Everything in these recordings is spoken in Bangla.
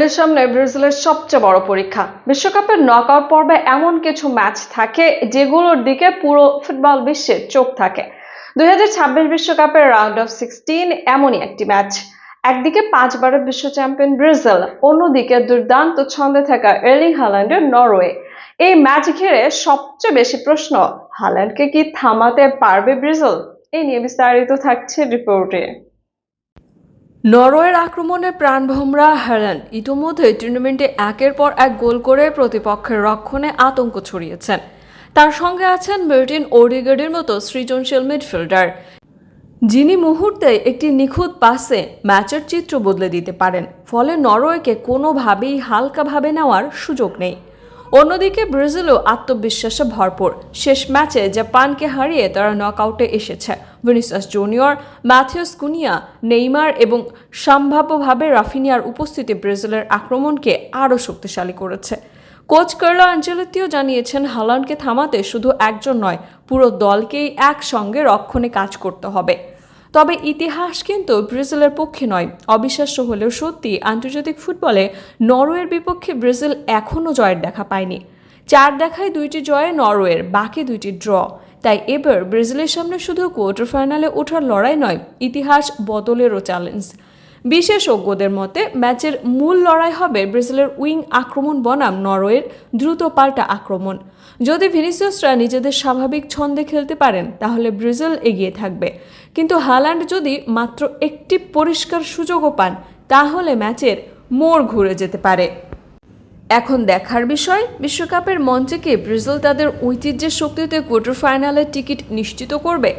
হাল্যান্ডের সামনে ব্রাজিলের সবচেয়ে বড় পরীক্ষা। বিশ্বকাপের নকআউট পর্বে এমন কিছু ম্যাচ থাকে যেগুলোর দিকে পুরো ফুটবল বিশ্বের চোখ থাকে। 2026 বিশ্বকাপের রাউন্ড অফ 16 এমনই একটি ম্যাচ। একদিকে 5বারের বিশ্ব চ্যাম্পিয়ন ব্রাজিল, অন্যদিকে দুর্দান্ত ছন্দে থাকা এর্লিং হাল্যান্ডের নরওয়ে। এই ম্যাচ ঘিরে সবচেয়ে বেশি প্রশ্ন, হাল্যান্ডকে কি থামাতে পারবে ব্রাজিল? এই নিয়ে বিস্তারিত থাকছে রিপোর্টে। নরওয়ের আক্রমণে প্রাণভোমরা হ্যালান্ড ইতোমধ্যে টুর্নামেন্টে একের পর এক গোল করে প্রতিপক্ষের রক্ষণে আতঙ্ক ছড়িয়েছেন। তার সঙ্গে আছেন মার্টিন ওডেগার্ডের মতো সৃজনশীল মিডফিল্ডার, যিনি মুহূর্তে একটি নিখুঁত পাসে ম্যাচের চিত্র বদলে দিতে পারেন। ফলে নরওয়েকে কোনোভাবেই হালকাভাবে নেওয়ার সুযোগ নেই। অন্যদিকে ব্রাজিলও আত্মবিশ্বাসে ভরপুর। শেষ ম্যাচে জাপানকে হারিয়ে তারা নকআউটে এসেছে। Vinicius junior, Matthews Kunia, Neymar এবং সম্ভাব্যভাবে রাফিনিয়ার উপস্থিতি ব্রাজিলের আক্রমণকে আরও শক্তিশালী করেছে। কোচ কার্লো আনচেলত্তিও জানিয়েছেন, হাল্যান্ডকে থামাতে শুধু একজন নয়, পুরো দলকেই একসঙ্গে রক্ষণে কাজ করতে হবে। তবে ইতিহাস কিন্তু ব্রাজিলের পক্ষে নয়। অবিশ্বাস্য হলেও সত্যি, আন্তর্জাতিক ফুটবলে নরওয়ের বিপক্ষে ব্রাজিল এখনও জয়ের দেখা পায়নি। 4 দেখায় 2টি জয়ে নরওয়ের, বাকি 2টি ড্র। তাই এবার ব্রাজিলের সামনে শুধু কোয়ার্টার ফাইনালে ওঠার লড়াই নয়, ইতিহাস বদলেরও চ্যালেঞ্জ। বিশেষজ্ঞদের মতে ম্যাচের মূল লড়াই হবে ব্রাজিলের উইং আক্রমণ বনাম নরওয়ের দ্রুত পাল্টা আক্রমণ। যদি ভিনিসিয়াসরা নিজেদের স্বাভাবিক ছন্দে খেলতে পারেন তাহলে ব্রাজিল এগিয়ে থাকবে, কিন্তু হাল্যান্ড যদি মাত্র একটি পরিষ্কার সুযোগও পান তাহলে ম্যাচের মোড় ঘুরে যেতে পারে। এখন দেখার বিষয়, বিশ্বকাপের মঞ্চে কি ব্রাজিল তাদের ঐতিহ্যের শক্তিতে কোয়ার্টার ফাইনালের টিকিট নিশ্চিত করবে,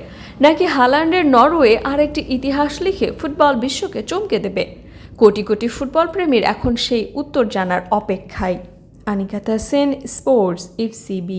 নাকি হাল্যান্ডের নরওয়ে আরেকটি ইতিহাস লিখে ফুটবল বিশ্বকে চমকে দেবে? কোটি কোটি ফুটবল প্রেমীর এখন সেই উত্তর জানার অপেক্ষায়। Anika Tasin, sports, FCB।